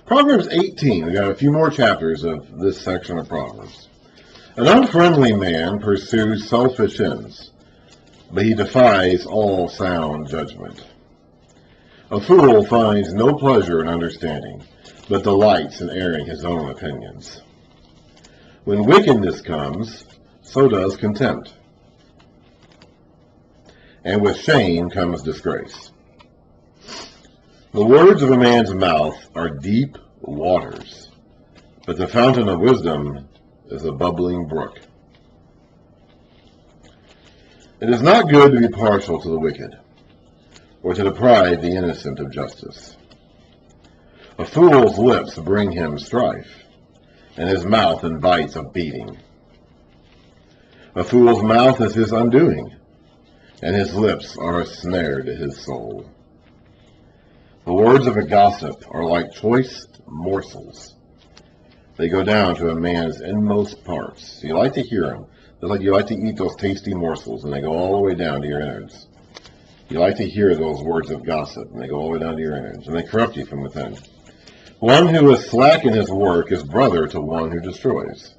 Proverbs 18. We got a few more chapters of this section of Proverbs. An unfriendly man pursues selfish ends, but he defies all sound judgment. A fool finds no pleasure in understanding, but delights in airing his own opinions. When wickedness comes, so does contempt. And with shame comes disgrace. The words of a man's mouth are deep waters, but the fountain of wisdom is a bubbling brook. It is not good to be partial to the wicked, or to deprive the innocent of justice. A fool's lips bring him strife, and his mouth invites a beating. A fool's mouth is his undoing, and his lips are a snare to his soul. The words of a gossip are like choice morsels. They go down to a man's inmost parts. You like to hear them. It's like you like to eat those tasty morsels, and they go all the way down to your innards. You like to hear those words of gossip, and they go all the way down to your innards, and they corrupt you from within. One who is slack in his work is brother to one who destroys.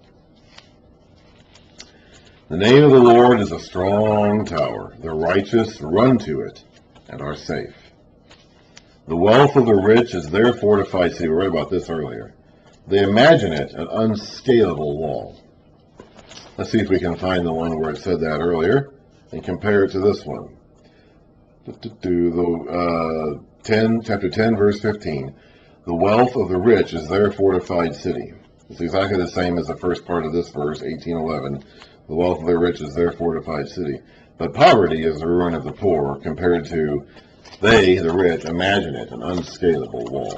The name of the Lord is a strong tower. The righteous run to it and are safe. The wealth of the rich is their fortified city. We read about this earlier. They imagine it an unscalable wall. Let's see if we can find the one where it said that earlier and compare it to this one. Chapter 10, verse 15. The wealth of the rich is their fortified city. It's exactly the same as the first part of this verse, 18:11. The wealth of the rich is their fortified city. But poverty is the ruin of the poor, compared to they, the rich, imagine it an unscalable wall.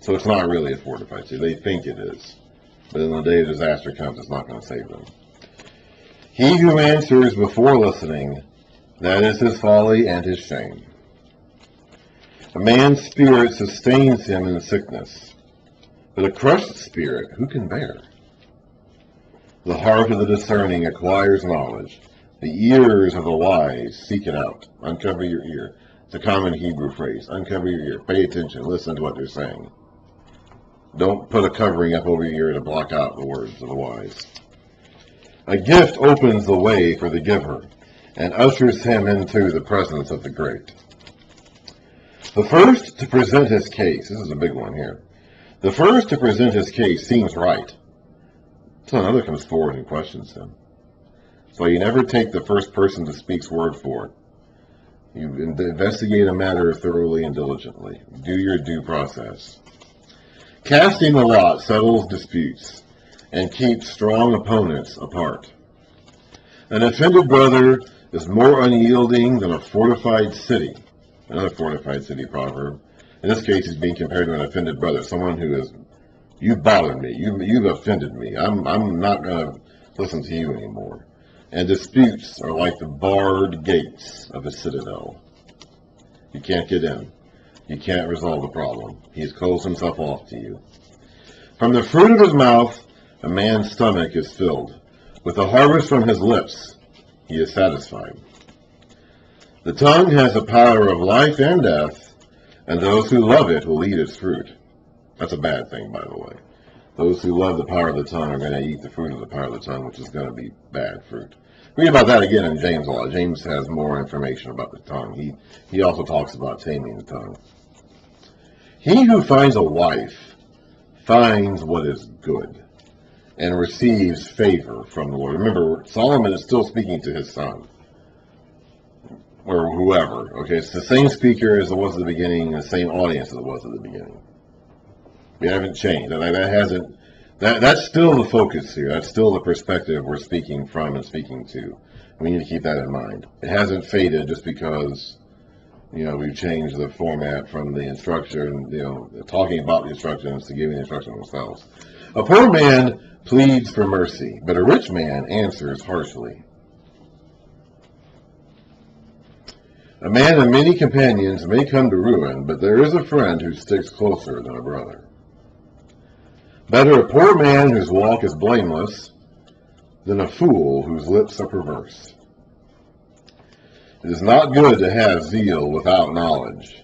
So it's not really a fortified city. They think it is. But in the day of disaster comes, it's not going to save them. He who answers before listening, that is his folly and his shame. A man's spirit sustains him in sickness, but a crushed spirit who can bear? The heart of the discerning acquires knowledge. The ears of the wise seek it out. Uncover your ear. It's a common Hebrew phrase. Uncover your ear. Pay attention. Listen to what they're saying. Don't put a covering up over your ear to block out the words of the wise. A gift opens the way for the giver and ushers him into the presence of the great. The first to present his case, this is a big one here. The first to present his case seems right. So another comes forward and questions him. So you never take the first person to speak's word for it. You investigate a matter thoroughly and diligently. Do your due process. Casting the lot settles disputes and keeps strong opponents apart. An offended brother is more unyielding than a fortified city. Another fortified city proverb. In this case, he's being compared to an offended brother, someone who is, you've bothered me, you've offended me, I'm not going to listen to you anymore. And disputes are like the barred gates of a citadel. You can't get in. You can't resolve the problem. He's closed himself off to you. From the fruit of his mouth, a man's stomach is filled. With the harvest from his lips, he is satisfied. The tongue has the power of life and death, and those who love it will eat its fruit. That's a bad thing, by the way. Those who love the power of the tongue are going to eat the fruit of the power of the tongue, which is going to be bad fruit. Read about that again in James a lot. James has more information about the tongue. He also talks about taming the tongue. He who finds a wife finds what is good and receives favor from the Lord. Remember, Solomon is still speaking to his son, or whoever. Okay, it's the same speaker as it was at the beginning, the same audience as it was at the beginning. We haven't changed. That's still the focus here. That's still the perspective we're speaking from and speaking to. We need to keep that in mind. It hasn't faded just because, we've changed the format from the instruction, talking about the instructions to giving the instructions themselves. A poor man pleads for mercy, but a rich man answers harshly. A man of many companions may come to ruin, but there is a friend who sticks closer than a brother. Better a poor man whose walk is blameless than a fool whose lips are perverse. It is not good to have zeal without knowledge,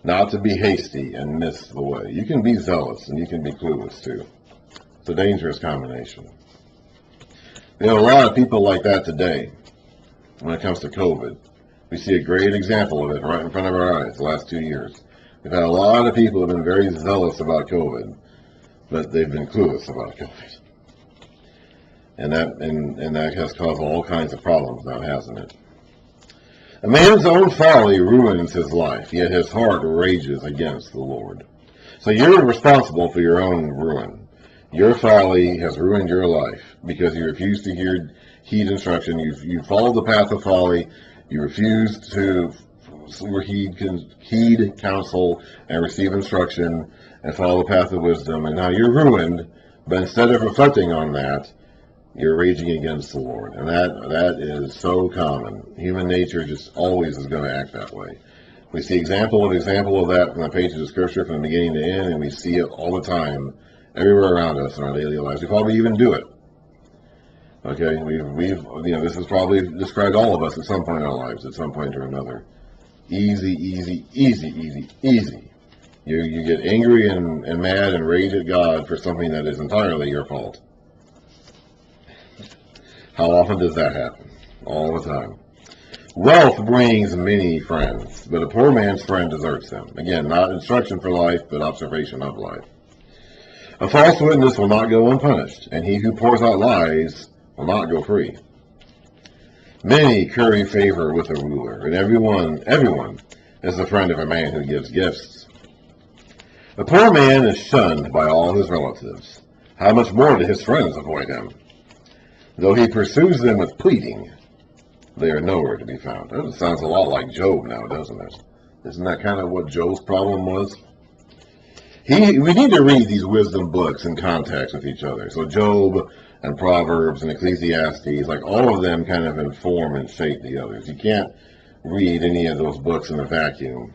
not to be hasty and miss the way. You can be zealous and you can be clueless too. It's a dangerous combination. We have a lot of people like that today when it comes to COVID. We see a great example of it right in front of our eyes the last 2 years. We've had a lot of people who have been very zealous about COVID, but they've been clueless about COVID. And that has caused all kinds of problems now, hasn't it? A man's own folly ruins his life, yet his heart rages against the Lord. So you're responsible for your own ruin. Your folly has ruined your life because you refuse to heed instruction. You followed the path of folly. You refused to heed counsel and receive instruction and follow the path of wisdom. And now you're ruined, but instead of reflecting on that, you're raging against the Lord. And that is so common. Human nature just always is going to act that way. We see example of that from the pages of Scripture from the beginning to end, and we see it all the time, everywhere around us in our daily lives. We probably even do it. Okay, this has probably described all of us at some point in our lives, at some point or another. Easy. You get angry and mad and rage at God for something that is entirely your fault. How often does that happen? All the time. Wealth brings many friends, but a poor man's friend deserts him. Again, not instruction for life, but observation of life. A false witness will not go unpunished, and he who pours out lies will not go free. Many curry favor with a ruler, and everyone is a friend of a man who gives gifts. A poor man is shunned by all his relatives. How much more do his friends avoid him? Though he pursues them with pleading, they are nowhere to be found. That sounds a lot like Job now, doesn't it? Isn't that kind of what Job's problem was? We need to read these wisdom books in context with each other. So Job and Proverbs and Ecclesiastes, like all of them kind of inform and shape the others. You can't read any of those books in a vacuum.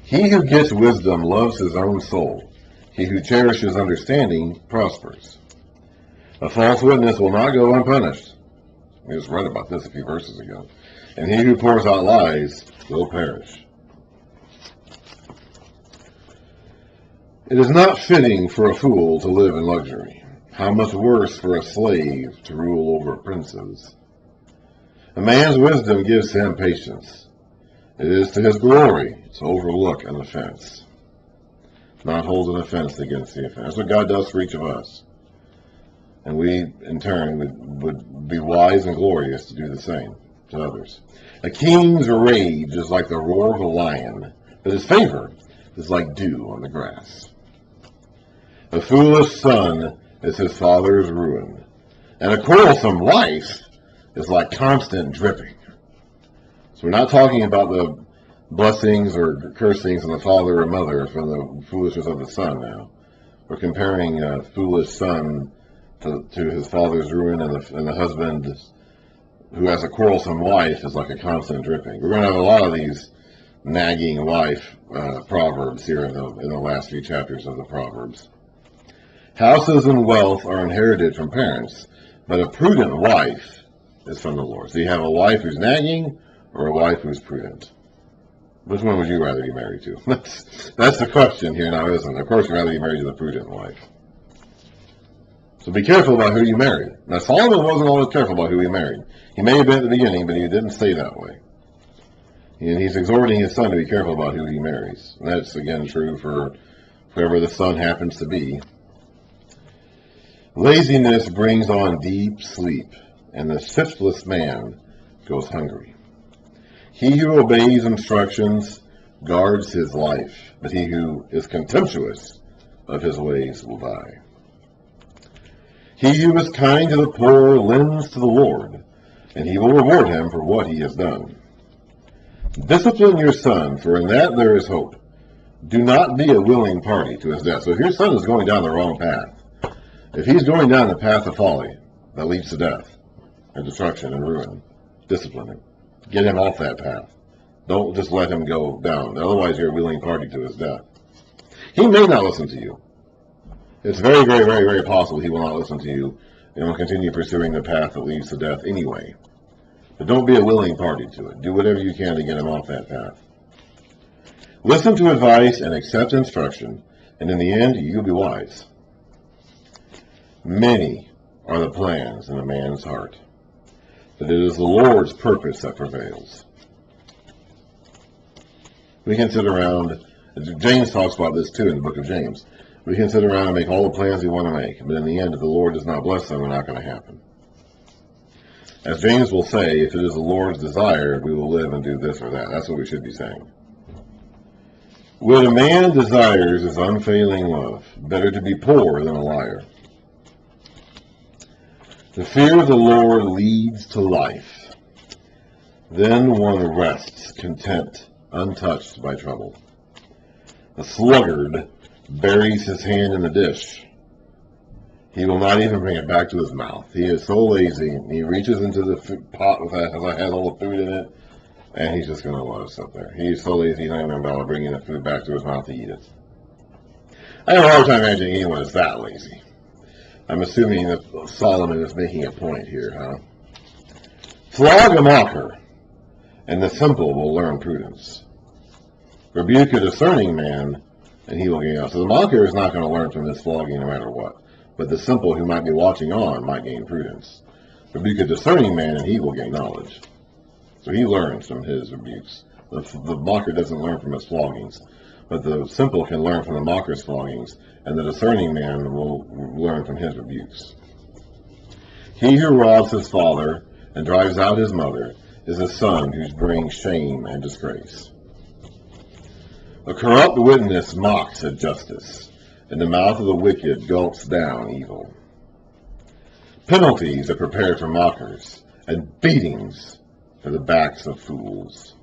He who gets wisdom loves his own soul. He who cherishes understanding prospers. A false witness will not go unpunished. We just read about this a few verses ago. And he who pours out lies will perish. It is not fitting for a fool to live in luxury. How much worse for a slave to rule over princes. A man's wisdom gives him patience. It is to his glory to overlook an offense, not hold an offense against the offense. That's what God does for each of us. And we, in turn, would be wise and glorious to do the same to others. A king's rage is like the roar of a lion, but his favor is like dew on the grass. A foolish son is his father's ruin, and a quarrelsome wife is like constant dripping. So we're not talking about the blessings or cursings on the father or mother from the foolishness of the son now. We're comparing a foolish son to his father's ruin, and the husband who has a quarrelsome wife is like a constant dripping. We're going to have a lot of these nagging wife proverbs here in the last few chapters of the Proverbs. Houses and wealth are inherited from parents, but a prudent wife is from the Lord. So you have a wife who's nagging or a wife who's prudent. Which one would you rather be married to? That's the question here now, isn't it? Of course, you'd rather be married to the prudent wife. So be careful about who you marry. Now, Solomon wasn't always careful about who he married. He may have been at the beginning, but he didn't stay that way. And he's exhorting his son to be careful about who he marries. And that's, again, true for whoever the son happens to be. Laziness brings on deep sleep, and the shiftless man goes hungry. He who obeys instructions guards his life, but he who is contemptuous of his ways will die. He who is kind to the poor lends to the Lord, and he will reward him for what he has done. Discipline your son, for in that there is hope. Do not be a willing party to his death. So if your son is going down the wrong path, if he's going down the path of folly that leads to death and destruction and ruin, discipline him. Get him off that path. Don't just let him go down. Otherwise, you're a willing party to his death. He may not listen to you. It's very, very, very, very possible he will not listen to you and will continue pursuing the path that leads to death anyway. But don't be a willing party to it. Do whatever you can to get him off that path. Listen to advice and accept instruction, and in the end, you'll be wise. Many are the plans in a man's heart, but it is the Lord's purpose that prevails. We can sit around, James talks about this too in the book of James. We can sit around and make all the plans we want to make, but in the end, if the Lord does not bless them, they're not going to happen. As James will say, if it is the Lord's desire, we will live and do this or that. That's what we should be saying. What a man desires is unfailing love. Better to be poor than a liar. The fear of the Lord leads to life. Then one rests content, untouched by trouble. A sluggard buries his hand in the dish. He will not even bring it back to his mouth. He is so lazy. He reaches into the pot that has all the food in it, and he's just going to let it sit there. He's so lazy, he's not even about bringing the food back to his mouth to eat it. I have a hard time imagining anyone is that lazy. I'm assuming that Solomon is making a point here, huh? Flog a mocker, and the simple will learn prudence. Rebuke a discerning man, and he will gain knowledge. So the mocker is not going to learn from this flogging no matter what. But the simple who might be watching on might gain prudence. Rebuke a discerning man, and he will gain knowledge. So he learns from his rebukes. The mocker doesn't learn from his floggings. But the simple can learn from the mocker's floggings, and the discerning man will learn from his rebukes. He who robs his father and drives out his mother is a son who brings shame and disgrace. A corrupt witness mocks at justice, and the mouth of the wicked gulps down evil. Penalties are prepared for mockers, and beatings for the backs of fools.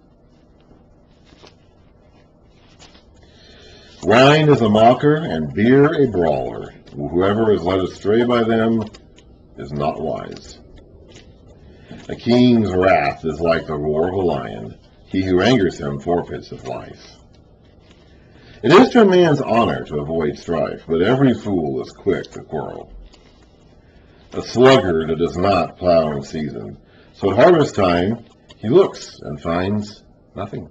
Wine is a mocker, and beer a brawler. Whoever is led astray by them is not wise. A king's wrath is like the roar of a lion. He who angers him forfeits his life. It is to a man's honor to avoid strife, but every fool is quick to quarrel. A sluggard does not plow in season, so at harvest time he looks and finds nothing.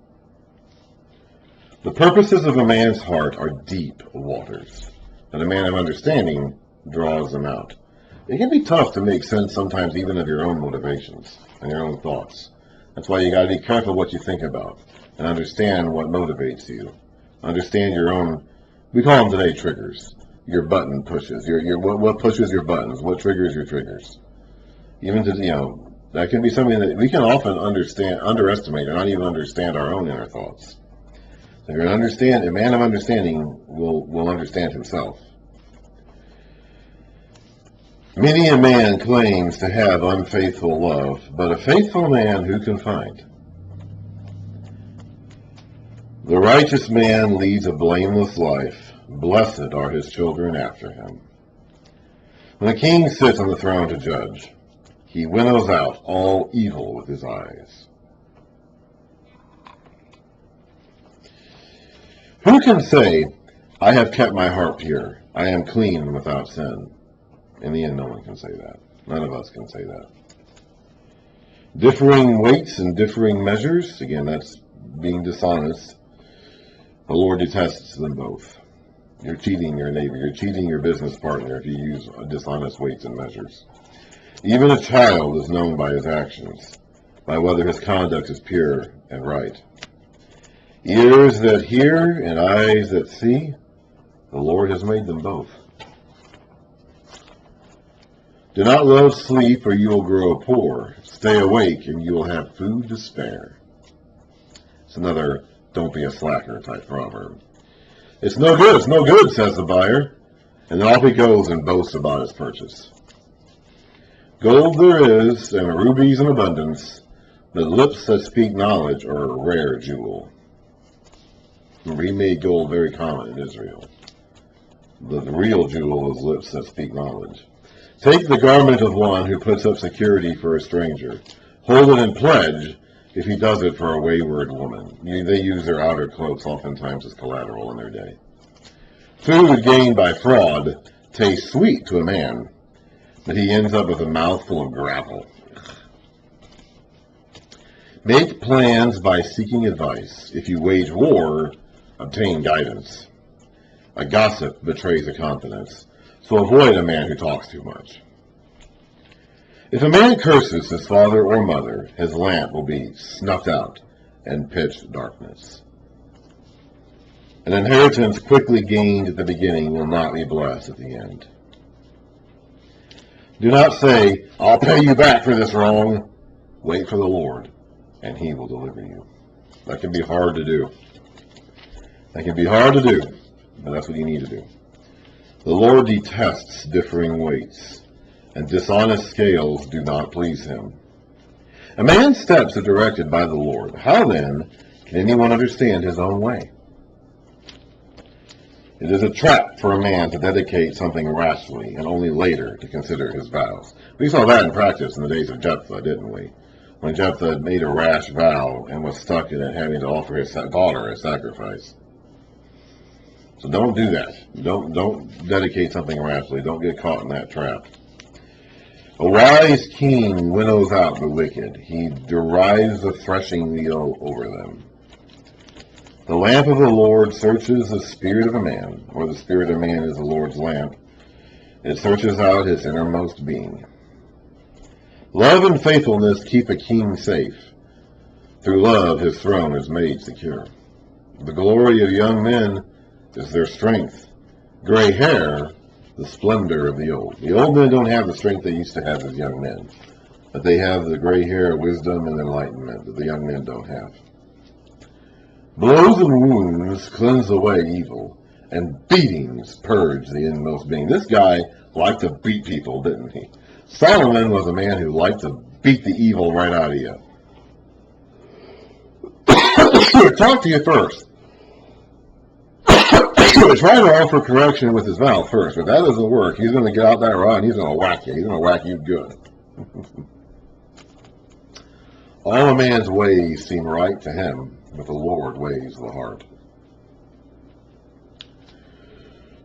The purposes of a man's heart are deep waters, and a man of understanding draws them out. It can be tough to make sense sometimes even of your own motivations and your own thoughts. That's why you got to be careful what you think about and understand what motivates you. Understand your own, we call them today triggers. Your button pushes. What pushes your buttons? What triggers your triggers? Even to, that can be something that we can often underestimate or not even understand our own inner thoughts. So if you're a man of understanding will understand himself. Many a man claims to have unfaithful love, but a faithful man who can find? The righteous man leads a blameless life. Blessed are his children after him. When a king sits on the throne to judge, he winnows out all evil with his eyes. Who can say, I have kept my heart pure, I am clean without sin? In the end, no one can say that. None of us can say that. Differing weights and differing measures, again, that's being dishonest. The Lord detests them both. You're cheating your neighbor. You're cheating your business partner if you use dishonest weights and measures. Even a child is known by his actions, by whether his conduct is pure and right. Ears that hear and eyes that see, the Lord has made them both. Do not love sleep or you will grow poor. Stay awake and you will have food to spare. It's another don't be a slacker type proverb. It's no good, says the buyer. And then off he goes and boasts about his purchase. Gold there is, and rubies in abundance, but lips that speak knowledge are a rare jewel. Remember, he made gold very common in Israel. The real jewel is lips that speak knowledge. Take the garment of one who puts up security for a stranger. Hold it in pledge if he does it for a wayward woman. They use their outer clothes oftentimes as collateral in their day. Food gained by fraud tastes sweet to a man, but he ends up with a mouthful of gravel. Make plans by seeking advice. If you wage war, obtain guidance. A gossip betrays a confidence, so avoid a man who talks too much. If a man curses his father or mother, his lamp will be snuffed out in pitch darkness. An inheritance quickly gained at the beginning will not be blessed at the end. Do not say, I'll pay you back for this wrong. Wait for the Lord, and he will deliver you. That can be hard to do. That can be hard to do, but that's what you need to do. The Lord detests differing weights, and dishonest scales do not please him. A man's steps are directed by the Lord. How then can anyone understand his own way? It is a trap for a man to dedicate something rashly and only later to consider his vows. We saw that in practice in the days of Jephthah, didn't we? When Jephthah made a rash vow and was stuck in it, having to offer his daughter as sacrifice. So don't do that. Don't dedicate something rashly. Don't get caught in that trap. A wise king winnows out the wicked. He derives the threshing wheel over them. The lamp of the Lord searches the spirit of a man, or the spirit of man is the Lord's lamp. It searches out his innermost being. Love and faithfulness keep a king safe. Through love his throne is made secure. The glory of young men is their strength. Gray hair, the splendor of the old. The old men don't have the strength they used to have as young men, but they have the gray hair, wisdom, and enlightenment that the young men don't have. Blows and wounds cleanse away evil, and beatings purge the inmost being. This guy liked to beat people, didn't he? Solomon was a man who liked to beat the evil right out of you. Talk to you first. Try to offer correction with his mouth first. If that doesn't work, he's going to get out that rod and he's going to whack you. He's going to whack you good. All a man's ways seem right to him, but the Lord weighs the heart.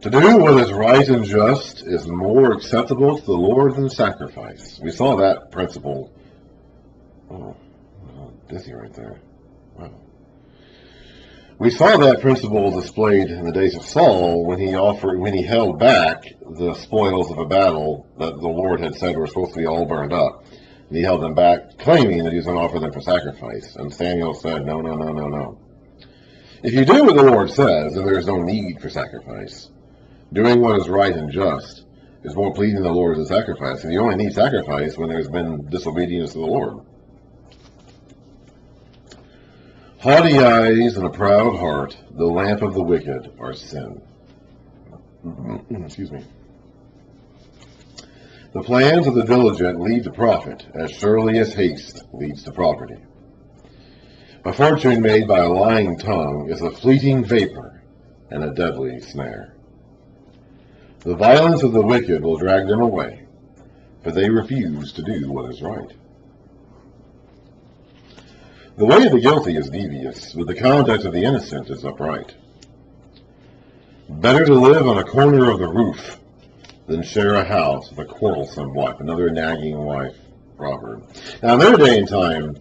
To do what is right and just is more acceptable to the Lord than sacrifice. We saw that principle. Oh, dizzy right there. Wow. We saw that principle displayed in the days of Saul when he held back the spoils of a battle that the Lord had said were supposed to be all burned up. And he held them back, claiming that he was going to offer them for sacrifice. And Samuel said, no, no, no, no, no. If you do what the Lord says, then there is no need for sacrifice. Doing what is right and just is more pleasing to the Lord than sacrifice. And you only need sacrifice when there's been disobedience to the Lord. Haughty eyes and a proud heart, the lamp of the wicked, are sin. Excuse me. The plans of the diligent lead to profit, as surely as haste leads to poverty. A fortune made by a lying tongue is a fleeting vapor and a deadly snare. The violence of the wicked will drag them away, for they refuse to do what is right. The way of the guilty is devious, but the conduct of the innocent is upright. Better to live on a corner of the roof than share a house with a quarrelsome wife, another nagging wife proverb. Now, in their day and time,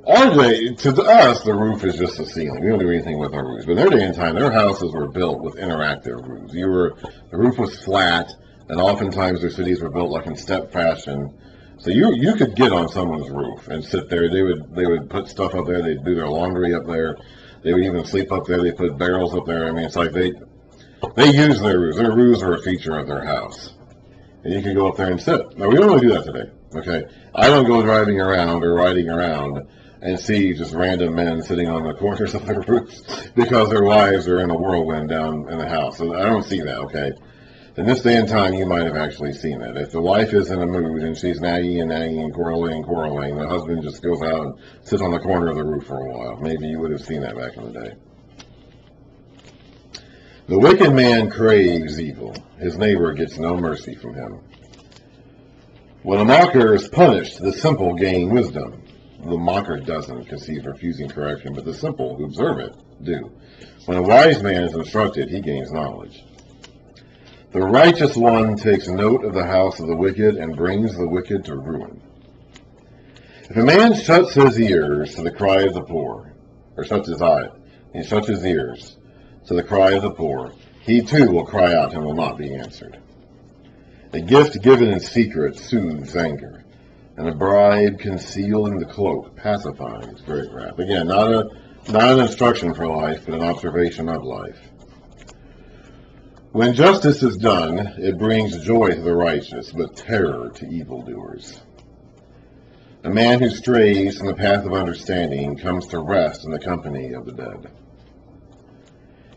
our day, to us, the roof is just a ceiling. We don't do anything with our roofs. But in their day and time, their houses were built with interactive roofs. The roof was flat, and oftentimes their cities were built like in step fashion. So you could get on someone's roof and sit there. They would put stuff up there. They'd do their laundry up there. They would even sleep up there. They put barrels up there. I mean, it's like they use their roofs. Their roofs are a feature of their house. And you can go up there and sit. Now, we don't really do that today, okay? I don't go driving around or riding around and see just random men sitting on the corners of their roofs because their wives are in a whirlwind down in the house. So I don't see that, okay? In this day and time, you might have actually seen that. If the wife is in a mood and she's nagging and quarreling, the husband just goes out and sits on the corner of the roof for a while. Maybe you would have seen that back in the day. The wicked man craves evil. His neighbor gets no mercy from him. When a mocker is punished, the simple gain wisdom. The mocker doesn't, because he's refusing correction, but the simple who observe it do. When a wise man is instructed, he gains knowledge. The righteous one takes note of the house of the wicked and brings the wicked to ruin. If a man shuts his ears to the cry of the poor, or shuts his eye, he shuts his ears to the cry of the poor, he too will cry out and will not be answered. A gift given in secret soothes anger, and a bribe concealing the cloak pacifies great wrath. Again, not an instruction for life, but an observation of life. When justice is done, it brings joy to the righteous, but terror to evildoers. A man who strays from the path of understanding comes to rest in the company of the dead.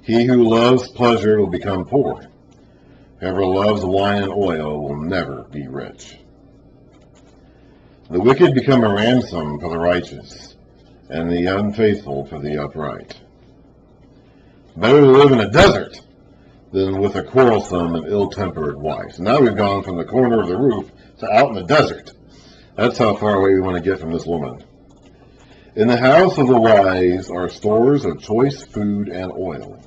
He who loves pleasure will become poor. Whoever loves wine and oil will never be rich. The wicked become a ransom for the righteous, and the unfaithful for the upright. Better to live in a desert than with a quarrelsome and ill-tempered wife. So now we've gone from the corner of the roof to out in the desert. That's how far away we want to get from this woman. In the house of the wise are stores of choice food and oil,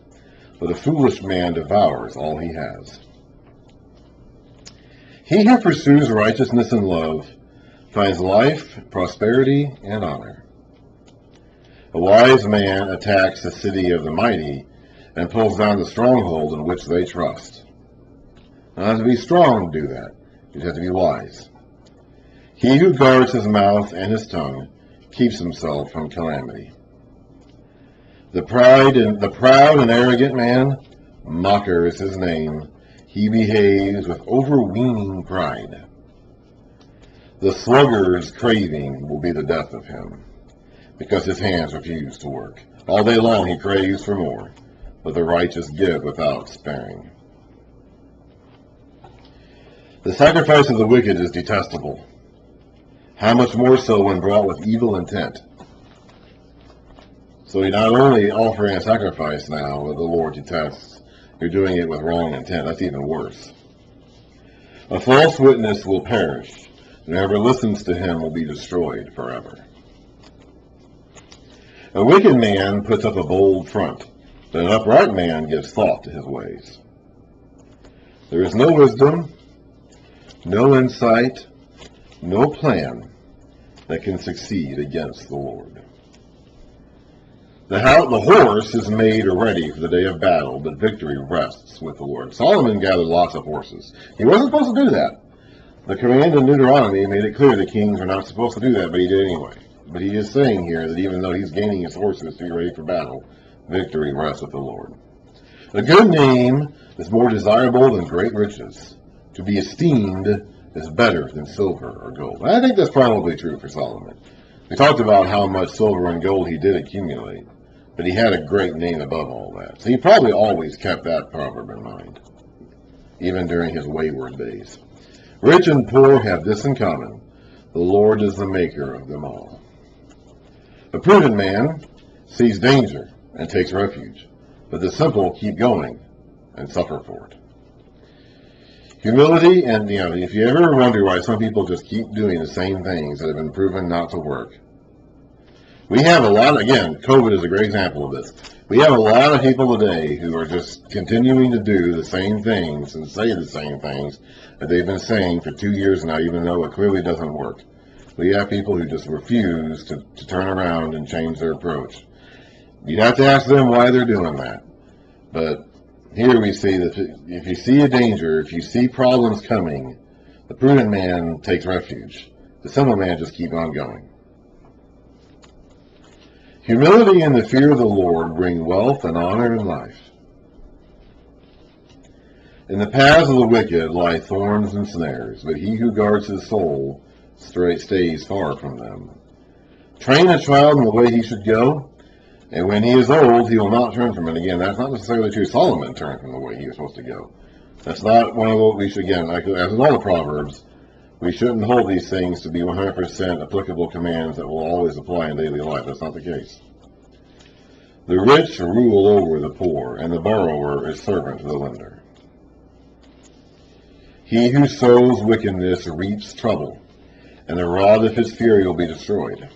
but a foolish man devours all he has. He who pursues righteousness and love finds life, prosperity, and honor. A wise man attacks the city of the mighty and pulls down the stronghold in which they trust. Not to be strong to do that. You have to be wise. He who guards his mouth and his tongue keeps himself from calamity. The proud and arrogant man, mocker is his name. He behaves with overweening pride. The sluggard's craving will be the death of him, because his hands refuse to work. All day long he craves for more, but the righteous give without sparing. The sacrifice of the wicked is detestable. How much more so when brought with evil intent? So you're not only offering a sacrifice now that the Lord detests, you're doing it with wrong intent. That's even worse. A false witness will perish. Whoever listens to him will be destroyed forever. A wicked man puts up a bold front, but an upright man gives thought to his ways. There is no wisdom, no insight, no plan that can succeed against the Lord. The horse is made ready for the day of battle, but victory rests with the Lord. Solomon gathered lots of horses. He wasn't supposed to do that. The command in Deuteronomy made it clear that kings are not supposed to do that, but he did anyway. But he is saying here that even though he's gaining his horses to be ready for battle, victory rests with the Lord. A good name is more desirable than great riches. To be esteemed is better than silver or gold. And I think that's probably true for Solomon. We talked about how much silver and gold he did accumulate, but he had a great name above all that. So he probably always kept that proverb in mind, even during his wayward days. Rich and poor have this in common: the Lord is the maker of them all. A prudent man sees danger and takes refuge, but the simple keep going and suffer for it. Humility, and if you ever wonder why some people just keep doing the same things that have been proven not to work, we have a lot, again, COVID is a great example of this. We have a lot of people today who are just continuing to do the same things and say the same things that they've been saying for 2 years now, even though it clearly doesn't work. We have people who just refuse to turn around and change their approach. You'd have to ask them why they're doing that. But here we see that if you see a danger, if you see problems coming, the prudent man takes refuge. The simple man just keeps on going. Humility and the fear of the Lord bring wealth and honor and life. In the paths of the wicked lie thorns and snares, but he who guards his soul stays far from them. Train a child in the way he should go, and when he is old, he will not turn from it. Again, that's not necessarily true. Solomon turned from the way he was supposed to go. That's not one of what we should, again, like as in all the Proverbs, we shouldn't hold these things to be 100% applicable commands that will always apply in daily life. That's not the case. The rich rule over the poor, and the borrower is servant to the lender. He who sows wickedness reaps trouble, and the rod of his fury will be destroyed.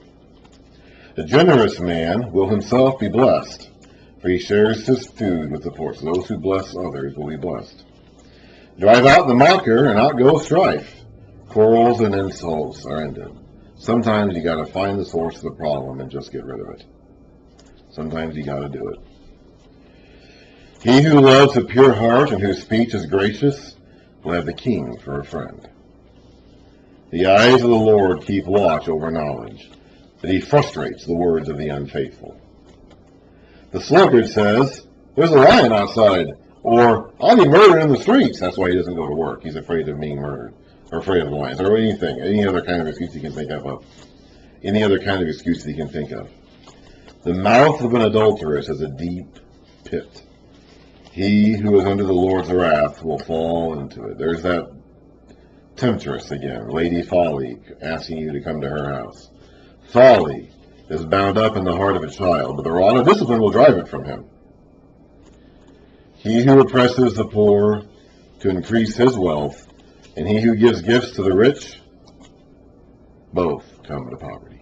The generous man will himself be blessed, for he shares his food with the poor. So those who bless others will be blessed. Drive out the mocker, and out goes strife. Quarrels and insults are ended. Sometimes you got to find the source of the problem and just get rid of it. Sometimes you got to do it. He who loves a pure heart and whose speech is gracious will have the king for a friend. The eyes of the Lord keep watch over knowledge, but he frustrates the words of the unfaithful. The sluggard says, "There's a lion outside," or "I'll be murdered in the streets." That's why he doesn't go to work. He's afraid of being murdered, or afraid of lions, or anything, any other kind of excuse he can think of. Any other kind of excuse he can think of. The mouth of an adulteress is a deep pit. He who is under the Lord's wrath will fall into it. There's that temptress again, Lady Folly, asking you to come to her house. Folly is bound up in the heart of a child, but the rod of discipline will drive it from him. He who oppresses the poor to increase his wealth, and he who gives gifts to the rich, both come to poverty.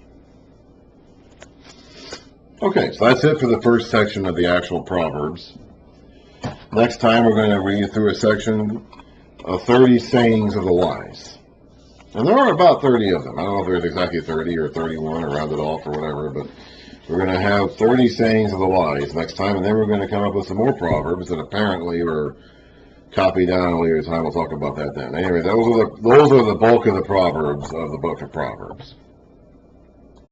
Okay, so that's it for the first section of the actual Proverbs. Next time we're going to read through a section of 30 sayings of the wise. And there are about 30 of them. I don't know if there's exactly 30 or 31 or round it off or whatever, but we're going to have 30 sayings of the wise next time, and then we're going to come up with some more Proverbs that apparently were copied down at a later time. We'll talk about that then. Anyway, those are the bulk of the Proverbs of the book of Proverbs.